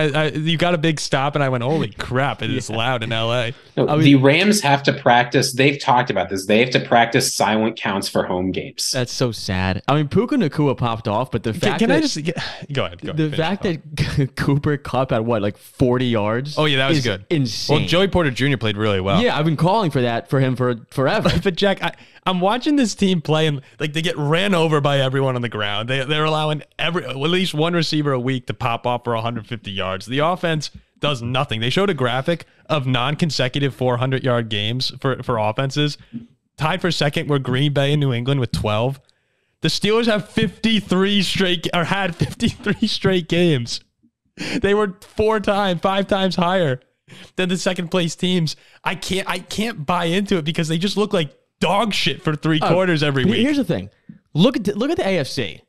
You got a big stop, and I went, "Holy crap! It is loud in LA." No, the Rams have to practice. They've talked about this. They have to practice silent counts for home games. That's so sad. I mean, Puka Nacua popped off, but the fact go ahead. The fact that Cooper Kupp had like 40 yards. Oh yeah, that was good. Insane. Well, Joey Porter Jr. played really well. Yeah, I've been calling for him for forever. But Jack, I'm watching this team play, and like they get ran over by everyone on the ground. They're allowing at least one receiver a week to pop off for 150 yards. The offense does nothing. They showed a graphic of non-consecutive 400-yard games for offenses. Tied for second were Green Bay and New England with 12. The Steelers have had 53 straight games. They were 5 times higher than the second place teams. I can't buy into it because they just look like dog shit for 3 quarters every week. Here's the thing. Look at the AFC.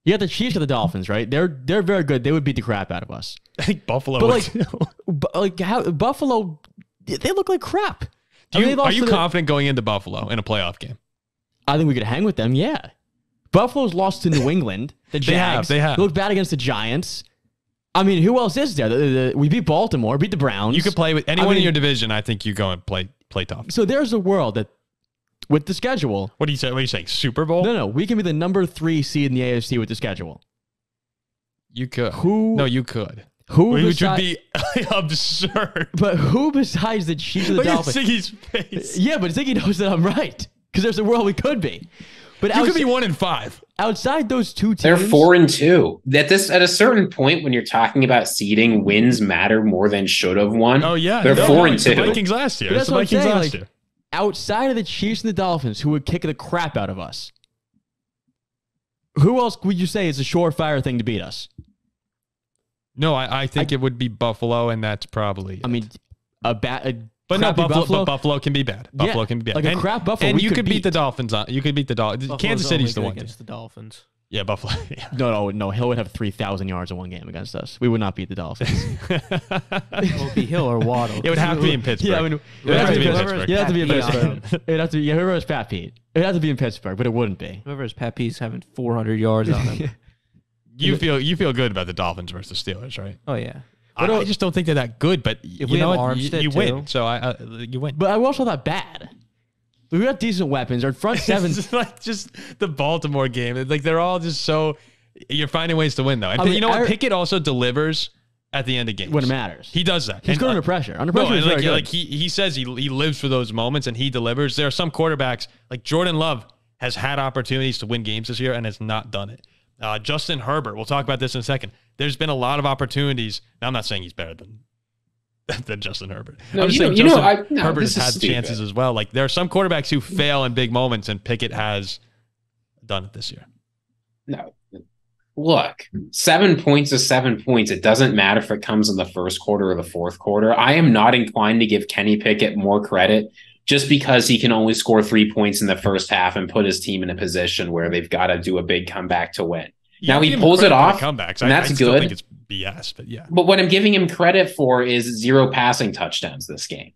You got the Chiefs and the Dolphins, right? They're very good. They would beat the crap out of us. I think Buffalo would. Buffalo, they look like crap. Are you confident going into Buffalo in a playoff game? I think we could hang with them, yeah. Buffalo's lost to New England. The Jags. They have. They look bad against the Giants. I mean, who else is there? We beat Baltimore, beat the Browns. You could play with anyone in your division. I think you go and play tough. So there's a world that, with the schedule. What are you saying? Super Bowl? No. We can be the number 3 seed in the AFC with the schedule. You could. You could. Which would be absurd. But who besides the Chiefs and the Dolphins? Look at Ziggy's face. Yeah, but Ziggy knows that I'm right. Because there's a world we could be. But you could be 1-5. Outside those two teams, they're 4-2. At a certain point, when you're talking about seeding, wins matter more than should have won. Oh yeah, they're 4-2. The Vikings last year. That's the Vikings last year. Outside of the Chiefs and the Dolphins, who would kick the crap out of us, who else would you say is a surefire thing to beat us? No, I think it would be Buffalo, and that's probably. I mean, Buffalo can be bad. Buffalo can be bad. Like a crap Buffalo. And you could beat the Dolphins. You could beat the Dolphins. Kansas City's the one against the Dolphins. Yeah, Buffalo. Yeah. No. Hill would have 3,000 yards in one game against us. We would not beat the Dolphins. It would be Hill or Waddle. It would have to be in Pittsburgh. Yeah, it would have to be in Pittsburgh. It would have to be in Pittsburgh. It would have to be. Whoever is Pat Pete. It would have to be in Pittsburgh, but it wouldn't be. Whoever is Pat Pete's having 400 yards on him. You feel good about the Dolphins versus Steelers, right? Oh yeah. I just don't think they're that good, but if you know what? You win. So you win. But I also not bad. We got decent weapons. Our front seven. It's like just the Baltimore game. Like they're all just so. You're finding ways to win though. And you know what? Pickett also delivers at the end of games when it matters. He does that. He's good under pressure. Under pressure, like he says he lives for those moments and he delivers. There are some quarterbacks like Jordan Love has had opportunities to win games this year and has not done it. Justin Herbert. We'll talk about this in a second. There's been a lot of opportunities. Now, I'm not saying he's better than Justin Herbert. No, I'm just saying Herbert has had chances as well. Like there are some quarterbacks who fail in big moments, and Pickett has done it this year. No. look, 7 points is 7 points. It doesn't matter if it comes in the first quarter or the fourth quarter. I am not inclined to give Kenny Pickett more credit just because he can only score 3 points in the first half and put his team in a position where they've got to do a big comeback to win. Now he pulls it off, comebacks. and that's I good. Still think it's BS, but yeah. But what I'm giving him credit for is 0 passing touchdowns this game.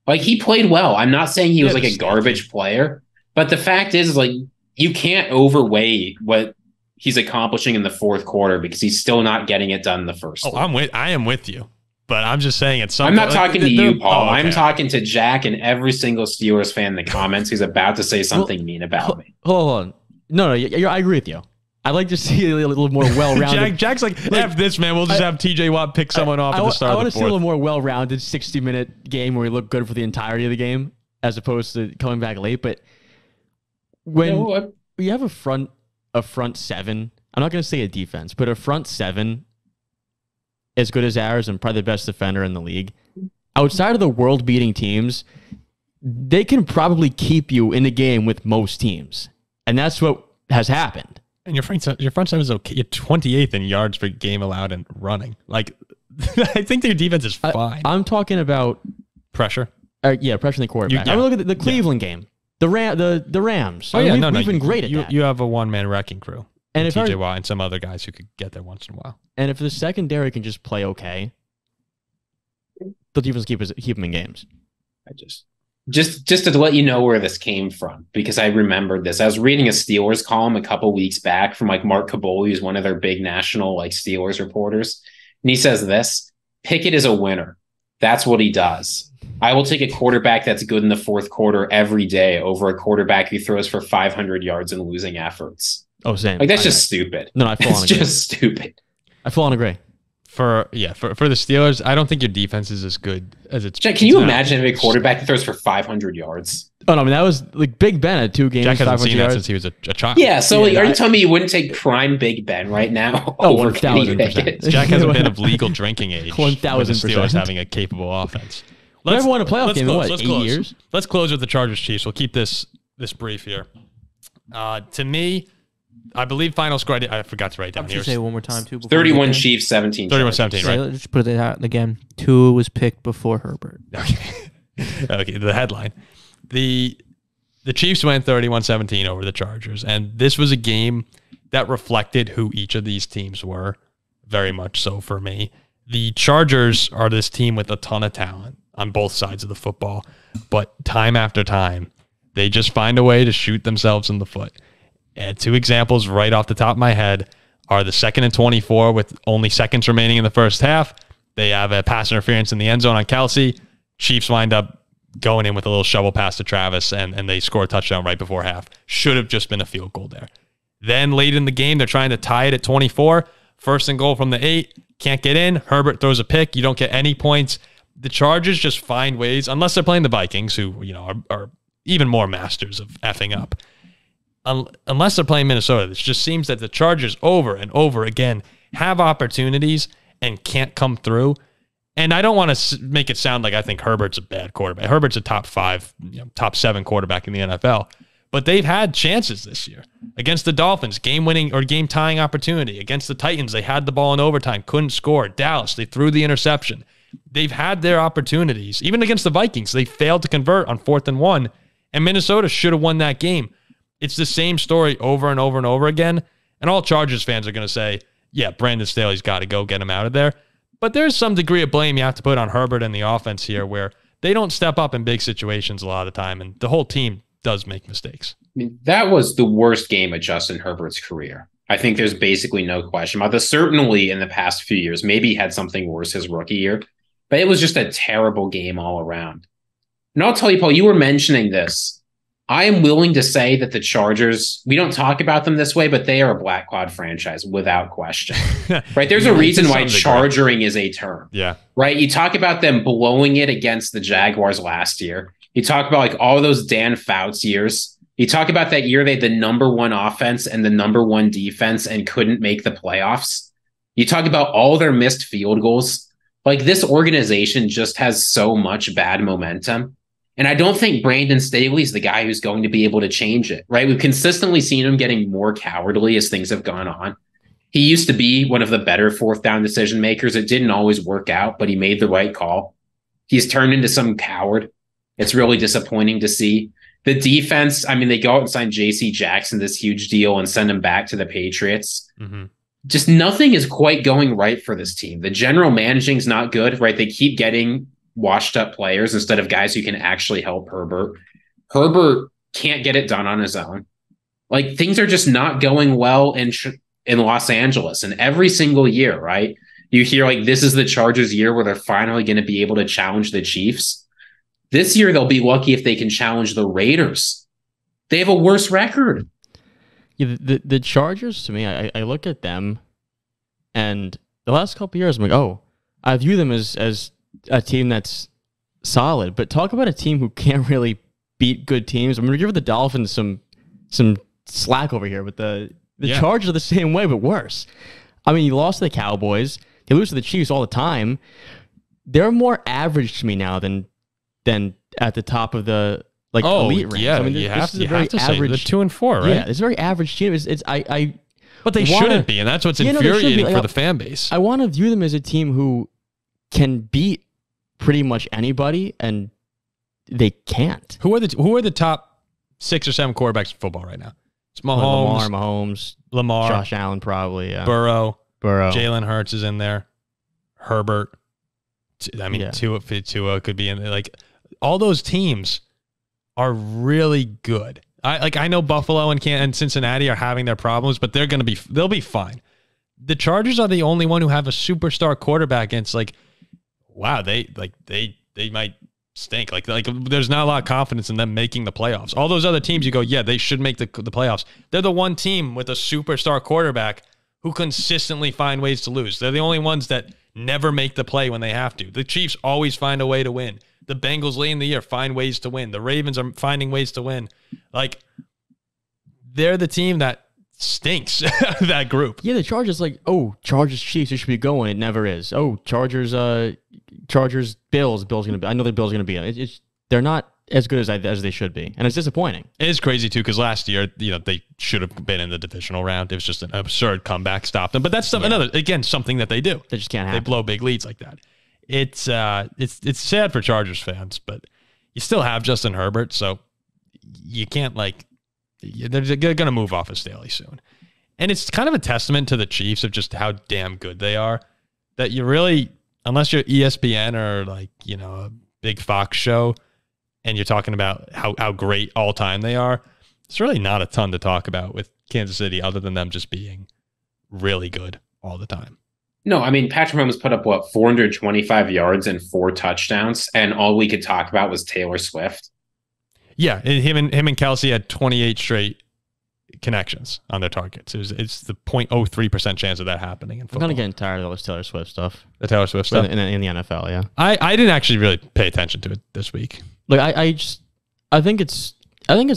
Like, he played well. I'm not saying he was like a garbage player, but the fact is, like, you can't overweigh what he's accomplishing in the fourth quarter because he's still not getting it done in the first. I am with you, but I'm just saying it's something. I'm not talking to you, Paul. Okay. I'm talking to Jack and every single Steelers fan in the comments who's about to say something mean about me. Hold on. No, I agree with you. I'd like to see a little more well-rounded. Jack's like, F this, man. We'll just have TJ Watt pick someone off at the start of the fourth. I want to see a little more well-rounded 60-minute game where we look good for the entirety of the game as opposed to coming back late. But when you have a front seven, I'm not going to say a defense, but a front seven as good as ours and probably the best defender in the league, outside of the world-beating teams, they can probably keep you in the game with most teams. And that's what has happened. And your front seven is okay. You're 28th in yards per game allowed and running. Like, I think their defense is fine. I'm talking about pressure. Pressure in the quarterback. I'm looking at the Cleveland game, the Rams. We've been great at that. You have a one-man wrecking crew, and if TJ Watt and some other guys who could get there once in a while. And if the secondary can just play okay, the defense keep them in games. Just to let you know where this came from, because I remembered this. I was reading a Steelers column a couple weeks back from like Mark Caboli, who's one of their big national like Steelers reporters. And he says this: Pickett is a winner. That's what he does. I will take a quarterback that's good in the fourth quarter every day over a quarterback who throws for 500 yards in losing efforts. Oh, same. Like, that's just stupid. No, I full on agree. It's just stupid. I full on agree. For the Steelers, I don't think your defense is as good as it's. Jack, can you imagine if a quarterback that throws for 500 yards? Oh no, I mean that was like Big Ben at 2 games. Jack hasn't seen that yards. since he was a child. Yeah, so are you telling me you wouldn't take prime Big Ben right now? Oh, 1,000%. Jack hasn't been of legal drinking age. 1,000%. The Steelers having a capable offense. Let's won a playoff game in what, 8 years? Let's close with the Chargers Chiefs. We'll keep this brief here. To me, I believe final score. I forgot to write down here. Say it one more time too. 31 Chiefs, 17. 31-17, right? Let's just put it out again. Tua was picked before Herbert. Okay. The headline: the Chiefs went 31-17 over the Chargers, and this was a game that reflected who each of these teams were. Very much so for me. The Chargers are this team with a ton of talent on both sides of the football, but time after time, they just find a way to shoot themselves in the foot. And 2 examples right off the top of my head are the 2nd and 24 with only seconds remaining in the first half. They have a pass interference in the end zone on Kelce. Chiefs wind up going in with a little shovel pass to Travis, and they score a touchdown right before half. Should have just been a field goal there. Then late in the game, they're trying to tie it at 24. 1st and goal from the 8. Can't get in. Herbert throws a pick. You don't get any points. The Chargers just find ways, unless they're playing the Vikings, who are even more masters of effing up. Unless they're playing Minnesota, it just seems that the Chargers over and over again have opportunities and can't come through. And I don't want to make it sound like I think Herbert's a bad quarterback. Herbert's a top 5, top 7 quarterback in the NFL. But they've had chances this year. Against the Dolphins, game-winning or game-tying opportunity. Against the Titans, they had the ball in overtime, couldn't score. Dallas, they threw the interception. They've had their opportunities. Even against the Vikings, they failed to convert on 4th and 1. And Minnesota should have won that game. It's the same story over and over and over again. And all Chargers fans are going to say, yeah, Brandon Staley's got to go get him out of there. But there's some degree of blame you have to put on Herbert and the offense here where they don't step up in big situations a lot of the time. And the whole team does make mistakes. I mean, that was the worst game of Justin Herbert's career. I think there's basically no question about this. Certainly in the past few years, maybe he had something worse his rookie year, but it was just a terrible game all around. And I'll tell you, Paul, you were mentioning this. I am willing to say that the Chargers, we don't talk about them this way, but they are a Black Cloud franchise without question. Right? There's a reason why chargering is a term. Yeah. Right? You talk about them blowing it against the Jaguars last year. You talk about like all those Dan Fouts years. You talk about that year they had the number 1 offense and the number 1 defense and couldn't make the playoffs. You talk about all their missed field goals. Like, this organization just has so much bad momentum. And I don't think Brandon Staley is the guy who's going to be able to change it, right? We've consistently seen him getting more cowardly as things have gone on. He used to be one of the better fourth down decision makers. It didn't always work out, but he made the right call. He's turned into some coward. It's really disappointing to see. The defense, I mean, they go out and sign J.C. Jackson, this huge deal, and send him back to the Patriots. Mm-hmm. Just nothing is quite going right for this team. The general managing is not good, right? They keep getting washed up players instead of guys who can actually help Herbert. Herbert can't get it done on his own. Like, things are just not going well in Los Angeles. And every single year, right? You hear like this is the Chargers' year where they're finally going to be able to challenge the Chiefs. This year, they'll be lucky if they can challenge the Raiders. They have a worse record. Yeah, the Chargers, to me, I look at them, and the last couple of years, I'm like, oh, I view them as a team that's solid. But talk about a team who can't really beat good teams. I'm going to give the Dolphins some slack over here, but the Chargers are the same way, but worse. I mean, you lost to the Cowboys. You lose to the Chiefs all the time. They're more average to me now than at the top of the elite ranks. Yeah, I mean, you have to average. say the 2-4, right? Yeah, it's a very average team. But they shouldn't be, and that's what's infuriating for the fan base. I want to view them as a team who can beat pretty much anybody, and they can't. Who are the top 6 or 7 quarterbacks in football right now? It's Mahomes, Lamar, Josh Allen, probably. Yeah. Burrow. Jalen Hurts is in there. Herbert. I mean, Tua could be in there. Like, all those teams are really good. I know Buffalo and Cincinnati are having their problems, but they'll be fine. The Chargers are the only one who have a superstar quarterback, and it's like, wow, they might stink. Like there's not a lot of confidence in them making the playoffs. All those other teams, you go, yeah, they should make the playoffs. They're the one team with a superstar quarterback who consistently find ways to lose. They're the only ones that never make the play when they have to. The Chiefs always find a way to win. The Bengals late in the year find ways to win. The Ravens are finding ways to win. Like, they're the team that stinks, that group. Yeah, the Chargers Chargers Chiefs, it should be going. It never is. Oh, Chargers Bills going to be. I know the Bills going to be. They're not as good as they should be, and it's disappointing. It is crazy too, because last year, they should have been in the divisional round. It was just an absurd comeback, stopped them. But that's something that they do. They just can't happen. They blow big leads like that. It's sad for Chargers fans, but you still have Justin Herbert, so you can't they're going to move off of Staley soon. And it's kind of a testament to the Chiefs of just how damn good they are, that you really, unless you're ESPN or a big Fox show, and you're talking about how great all time they are, it's really not a ton to talk about with Kansas City other than them just being really good all the time. No, I mean, Patrick Mahomes put up 425 yards and 4 touchdowns, and all we could talk about was Taylor Swift. Yeah, him and Kelce had 28 straight connections on their targets. It's the 0.03% chance of that happening in football. I'm kind of getting tired of all this Taylor Swift stuff. The Taylor Swift stuff in the NFL, yeah. I didn't actually really pay attention to it this week. Like I think it's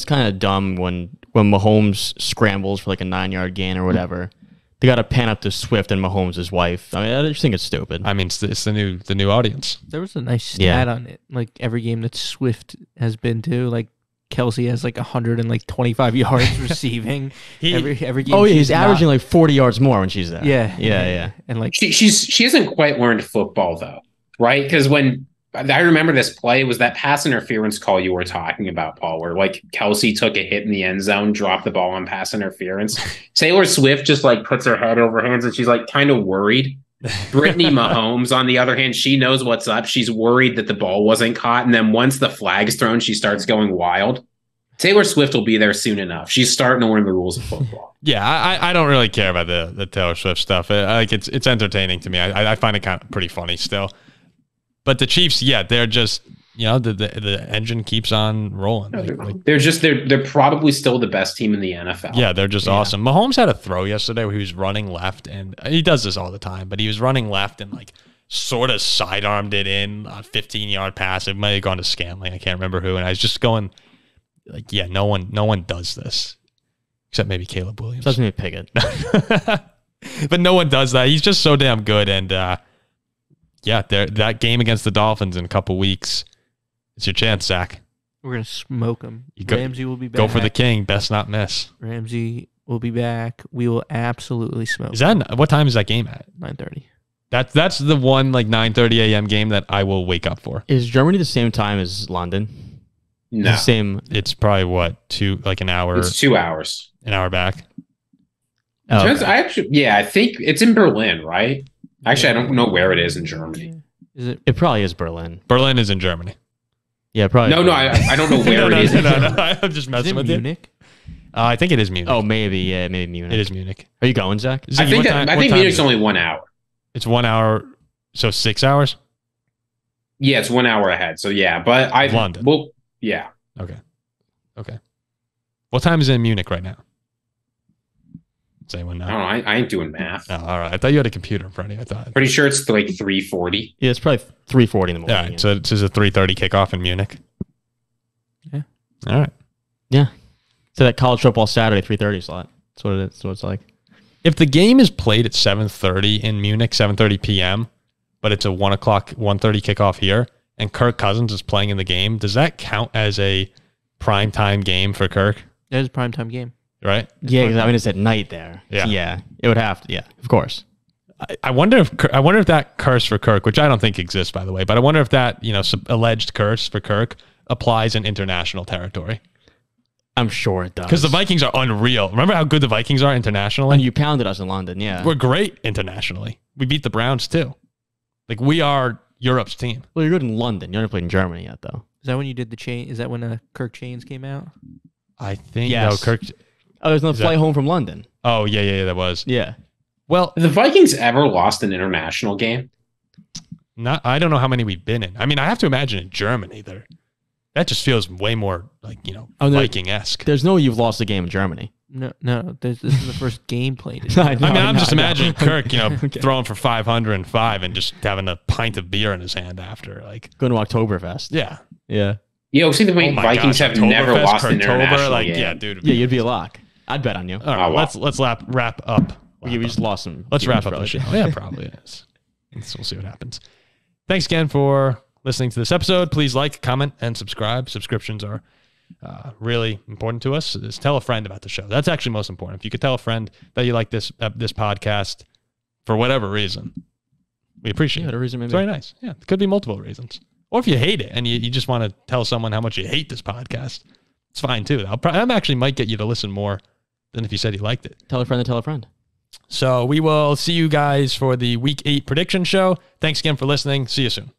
kind of dumb when Mahomes scrambles for a 9-yard gain or whatever. They got to pan up to Swift and Mahomes' wife. I mean, I just think it's stupid. I mean, it's the new audience. There was a nice stat on it. Like, every game that Swift has been to, Kelce has 125 yards receiving every game. Oh, yeah, he's averaging 40 yards more when she's there. Yeah. And she hasn't quite learned football though, right? Because when I remember this play was that pass interference call you were talking about, Paul, where Kelce took a hit in the end zone, dropped the ball on pass interference. Taylor Swift just puts her head over hands and she's kind of worried. Brittany Mahomes, on the other hand, she knows what's up. She's worried that the ball wasn't caught. And then once the flag's thrown, she starts going wild. Taylor Swift will be there soon enough. She's starting to learn the rules of football. Yeah, I don't really care about the Taylor Swift stuff. It's entertaining to me. I find it kind of pretty funny still. But the Chiefs, yeah, they're just, the engine keeps on rolling. They're probably still the best team in the NFL. Yeah, they're just awesome. Mahomes had a throw yesterday where he was running left, and he does this all the time, but he was running left and sort of sidearmed it in a 15-yard pass. It might have gone to Scantling. I can't remember who. And I was just going no one does this except maybe Caleb Williams. Doesn't mean Pickett. But no one does that. He's just so damn good. And that game against the Dolphins in a couple weeks, it's your chance, Zach. We're going to smoke them. Ramsey will be back. Go for the king. Best not miss. Ramsey will be back. We will absolutely smoke. What time is that game at? 9:30. That's the one like 9:30 a.m. game that I will wake up for. Is Germany the same time as London? No. The same. It's probably an hour. It's 2 hours. An hour back. Oh, okay. I think it's in Berlin, right? Actually, I don't know where it is in Germany. Is it? It probably is Berlin. Berlin is in Germany. Yeah, probably. No, I don't know where it is. No, I'm just Is messing it with Munich? you. I think it is Munich. Oh, maybe. Yeah, maybe Munich. It is Munich. Are you going, Zach? Ziggy, I think what time Munich's is it? only 1 hour. It's 1 hour, so 6 hours? Yeah, it's 1 hour ahead. So yeah, but London. Well, yeah. Okay. What time is it in Munich right now? Does anyone know? I don't know. I ain't doing math. Oh, all right. I thought you had a computer in front of you. I thought. Pretty sure it's like 3:40. Yeah, it's probably 3:40 in the morning. All right. So it's a 3:30 kickoff in Munich. Yeah. All right. Yeah. So that college football Saturday 3:30 slot. That's what it is. That's what it's like. If the game is played at 7:30 in Munich, 7:30 p.m., but it's a 1:30 kickoff here, and Kirk Cousins is playing in the game, does that count as a primetime game for Kirk? That is a primetime game. Right? Yeah, because I mean it's at night there. Yeah. Yeah. It would have to. Yeah, of course. I wonder if that curse for Kirk, which I don't think exists, by the way, but I wonder if that alleged curse for Kirk applies in international territory. I'm sure it does. Because the Vikings are unreal. Remember how good the Vikings are internationally? And you pounded us in London, yeah. We're great internationally. We beat the Browns too. Like we are Europe's team. Well, you're good in London. You haven't played in Germany yet, though. Is that when you did the chain? Is that when Kirk Chains came out? I think Yes. no Kirk. Oh, there's no flight home from London. Oh yeah, that was. Yeah. Well, Have the Vikings ever lost an international game? I don't know how many we've been in. I mean, I have to imagine in Germany that just feels way more like Viking-esque. There's no you've lost a game in Germany. No. This is the first game played. I'm just imagining Kirk, throwing for 505 and just having a pint of beer in his hand after, like Going to Oktoberfest. yeah. Yeah. Yo, see the Oh my Vikings gosh, have never Oktoberfest, lost an Kirktober, international game. Yeah, dude. Yeah, you'd be a lock. I'd bet on you. All right, Oh, wow. let's wrap up. We just lost some. Let's wrap up the probably. show. Yeah, probably is. We'll see what happens. Thanks again for listening to this episode. Please like, comment, and subscribe. Subscriptions are really important to us. Just tell a friend about the show. That's actually most important. If you could tell a friend that you like this podcast for whatever reason, we appreciate it. Whatever reason, maybe. It's very nice. Yeah, it could be multiple reasons. Or if you hate it and you just want to tell someone how much you hate this podcast, it's fine too. I actually might get you to listen more than if you said you liked it. Tell a friend to tell a friend. So we will see you guys for the Week 8 prediction show. Thanks again for listening. See you soon.